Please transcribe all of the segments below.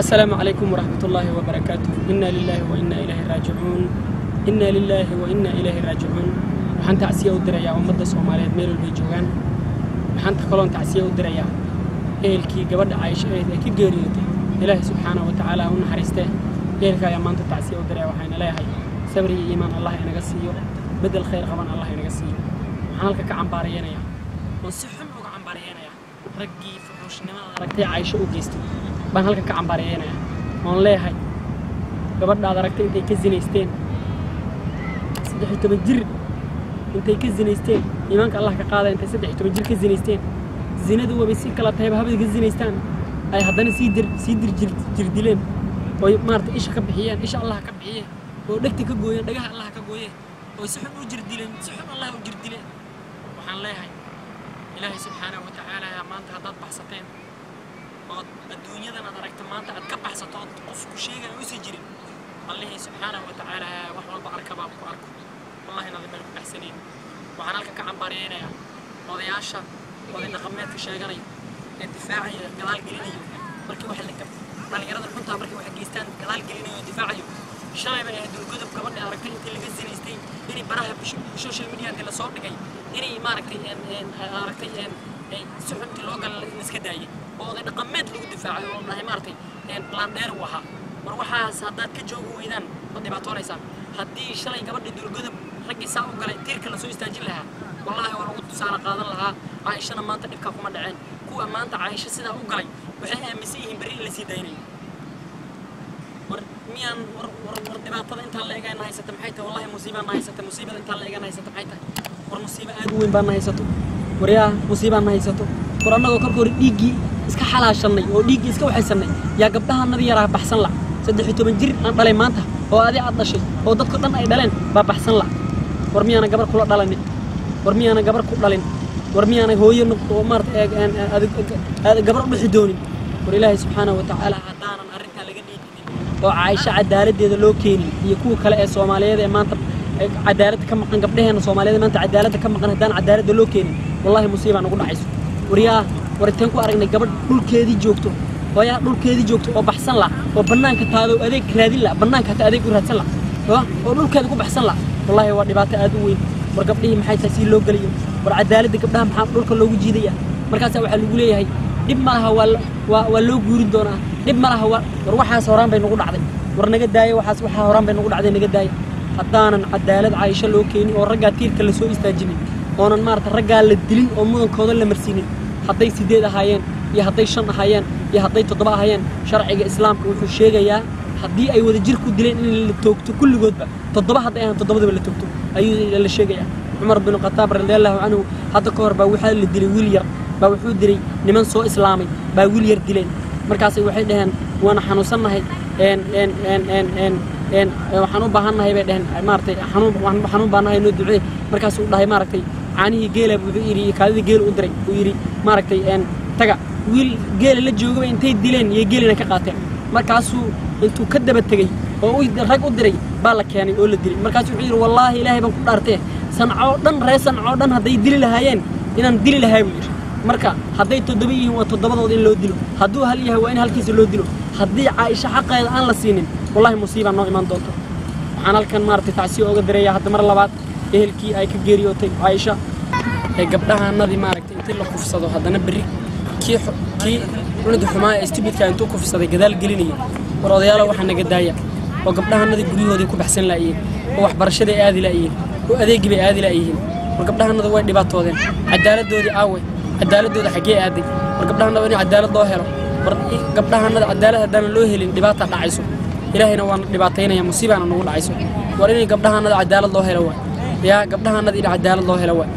السلام عليكم ورحمة الله وبركاته. إنا لله وإنا إليه راجعون. إنا لله وإنا إليه راجعون. waxaan tacsiyo u dirayaa ummadda Soomaaliyeed meel walba joogan. waxaan kaloon tacsiyo u dirayaa eelkii gabadha Aisha ee ka geeriyootay. Ilaahay subxaanahu wa ta'aala u naxariistay. eelka ayaa maanta tacsiyo u diraya waxaan leeyahay sabri iyo iimaan Allah inaga siiyo bedel khayr qaban Allah inaga siiyo. waxaan halka ka cambaaraynayaa oo si xun uga cambaaraynayaa raggii fuxuushnimada aragtay Aisha u geystay baan halka ka cambaaraynayaa oon leeyahay gabadhaad aragtay intay ka zinaysteen 13 jir intay ka zinaysteen iimaanka Allah ka qaaday intay 13 jir ka zinaysteen zinadu waa si kala tahay habada ka zinaystaan ay haddana sii dir dileen oo maarta isha ka bixiyeen isha Allah ka bixiyeen oo dhagta ka gooyeen dhagaha Allah ka gooyeen oo si xun u jir dileen si xun Allah u jir dileen waxaan leeyahay Ilaahay subxaanahu wa ta'aala maanta haddaad baxsateen oo adduunyadan aad aragto maanta aad ka baxsato qof ku sheegay oo sii jirin Allah subxaanahu wa ta'aala wax walba arkaba ku arko wallahi nadam meel ku baxsaneen waxaan halka ka cambaaraynayaa odayaasha wadana dhaqameedka sheeganay ee difaaciya gadaal gelinayo markii wax la kabto dhalinyarada xunta markii wax geystaan gadaal gelinayo difaaciyo shalay bay ahayd gudub gabadha aragtay intii laga zinaystay inay baraha social media la soo dhigay inay maaragtay aragtay si xunti loo gal iska daayay oo dhaqameed lagu difaacayo oo dhahay maaragtay plan dheer waxa war waxaas haddaad ka joogo weydaan ma dhibaatoonaysaa haddii shalay gabadha dulgudub raggii saa u galay tiirka la soo istaajin lahaa wallahi waa lagu tusaale qaadan lahaa Aishana maanta dhibka kuma dhaceen kuwa maanta Aisha sidaa u galay waxay aaminsan yihiin bari in la sii daynayo war miyaan war dhibaatada inta la eegayna haysata maxay tahay wallahi musiibada inta la eegayna haysata maxay tahay war musiibo aad u weyn baan haysato wariyaa musiibaan haysato war annagoo korkoor dhiigii iska xalaashanay oo dhiigii iska waxaysanay yaa gabdhahanada yaraa baxsan la 13 jir aan dhalay maanta oo aad dhashay oo dadku dhan ay dhaleen baa baxsan la war miyaana gabar kula dhalanin war miyaana gabar ku dhalin war miyaana hooyo oo maarta aad gabar u dhixi doonin war Ilaahay subxaanahu wa ta'aala hadaanan arrinta laga dhiidin oo Aisha cadaaladeeda loo keenin iyo kuwa kale ee Soomaaliyeed ee maanta cadaalad ka maqan gabdhaheena Soomaaliyeed maanta cadaalad ka maqan hadaan cadaalad loo keenin wallahi musiibaan ugu dhacayso wariyaa waritaan ku aragnay gabadh dhulkeedii joogto oo baxsan la oo banaanka taado adeeg raadin la banaanka ta adeeg u raadsan la oo dhulkeeda ku baxsan la wallahi waa dhibaato aad u weyn war gabdhihii maxay tahay si loo galiyo war cadaalada gabdhaha maxaa dhulka loogu jiidaya markaas waxa lagu leeyahay dib ma laha waa loo guurin doonaa dib ma laha war waxaas horaan bay nagu dhacday war naga daayo waxaas waxa horaan bay nagu dhacday naga daayo haddaanan cadaalad Aisha loo keenin oo ragga tiirka la soo istaajinin oonan maarta ragga la dilin oo mudankooda la marsiinin hadday 8 ahaayeen iyo hadday 5 ahaayeen iyo hadday 7 ahaayeen sharciga islaamka wuxuu sheegayaa haddii ay wada jir ku dileen in la toogto kulligoodba 7 hadday ahaan 7 la toogto ayuu la sheegayaa Umar bin Khattab radiyallahu anhu hadda ka hor baa waxa la dilay wiil yar baa wuxuu diray niman soo islaamay baa wiil yar dileen markaas waxay dhaheen waana xanuunsanahay waxaan u baahanahay bay dhaheen maartay xanuun baanahay inuu ducee markaas uu dhahay maartay caanihi geela wuxuu yiri kaadida geel u diray uu yiri maartay taga wiil geel la joogay intay dileen iyo geelina ka qaateen markaasuu intuu ka daba tagay oo uu rag u diray baa la keenay oo la dilay markaas wuxuu yiri wallahi ilaahay baan ku dhaartay sanco dhan haday dili lahaayeen inaan dili lahaay buu yiri marka haday 7 yihiin waa 7dood in loo dilo haduu hal yahay waa in halkiisa loo dilo hadii Aisha xaqeeda aan la siinin wallahi musiiba noo iman doonto waxaan halkan maartay tacsiyo uga direeyaa hadda mar labaad ehelkii ay ka geeriyootay Aisha ee gabdhahanadii maartay intii la kufsado haddana bari kii cunada xumaa ee stupidka intuu kufsaday gadaal gelinayo war odayaal waxa naga daaya oo gabdhahanadii guriyooda ku baxsan laayeen oo waxbarashada aadi laayeen oo adeegi bay aadi laayeen war gabdhahanada way dhibaatoodeen cadaaladoodii aaway cadaaladooda xagee aaday war gabdhahanada in cadaalad loo helo war gabdhahanada cadaalad hadaan loo helin dhibaato dhacayso ilaahayna waan dhibaataynaya musiibana nagu dhacayso war in gabdhahanada cadaalad loo helo waa yaa gabdhahanada in cadaalad loo helo waa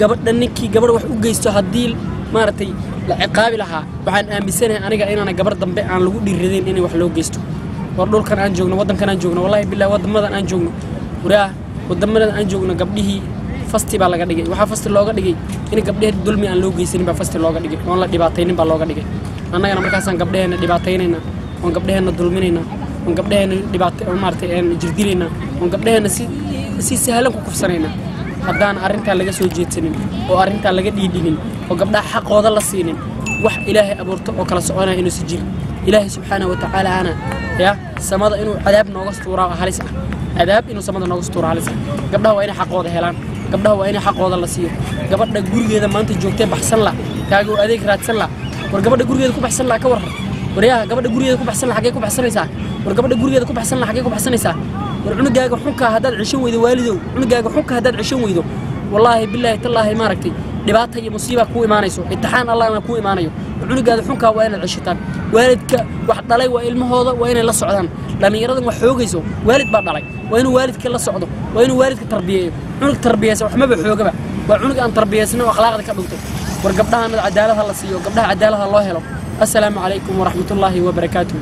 gabadha ninkii gabar wax u geysto hadii maartay la ciqaabi lahaa waxaan aaminsanahay aniga inaana gabar dambe aan lagu dhiiradeen in wax loo geysto war dhulkan aan joogno wadankan aan joogno wallahi billahi wadamadan aan joogno waraa wadamadan aan joogno gabdhihii fasti baa laga dhigay waxa fasti looga dhigay in gabdhaha dulmi aan loo geysanin baa fasti looga dhigay oo la dhibaataynin baa looga dhigay annagana markaas aan gabdhaheena dhibaataynayna oo gabdhaheena dulminayna oo gabdhaheena dhibaato maartay aan jirdilayna oo gabdhaheena si sahlan ku kufsanayna haddaan arrinta laga soo jeedsanin oo arrinta laga dhiidinin oo gabdhaha xaqooda la siinin wax Ilaahay abuurto oo kala soconaya inuu si jiro إلهي سبحانه وتعالى أنا يا سماد إنه عذاب ناقص تورا هالسا عذاب إنه سماد ناقص تورا هالسا قبلها وين حق وضع هلان قبلها وين حق وضع الله سير قبل جورج إذا ما أنت جوكتين بحسن لا كاجو أذيك راتسن لا ورقبل جورج إذا كوب حسن لا كور وريها قبل جورج إذا كوب حسن لا حقيقة بحسن لسا ورقبل جورج إذا كوب حسن لا حقيقة بحسن لسا ورعنو جاك حكا هذا العشون ويدو والده عنو جاك حكا هذا العشون ويدو والله بالله تالله ما ركتي دبعتها هي مصيبة كوي ما نيسو امتحان الله أنا كوي ما نيو عنو جاك حكا وين العشتان والدك واحد طلع وإلمه هذا وين الله صعدان لأن يرد وحوجيسو والد بعد علي وين والدك الله صعده وين والدك تربية عنك تربية سو حما بحوجة بقى وعنك أن تربية سنة وأخلاقك كبلته ورقبتها من العدالة الله سيو قبلها عدالة الله هلو السلام عليكم ورحمة الله وبركاته.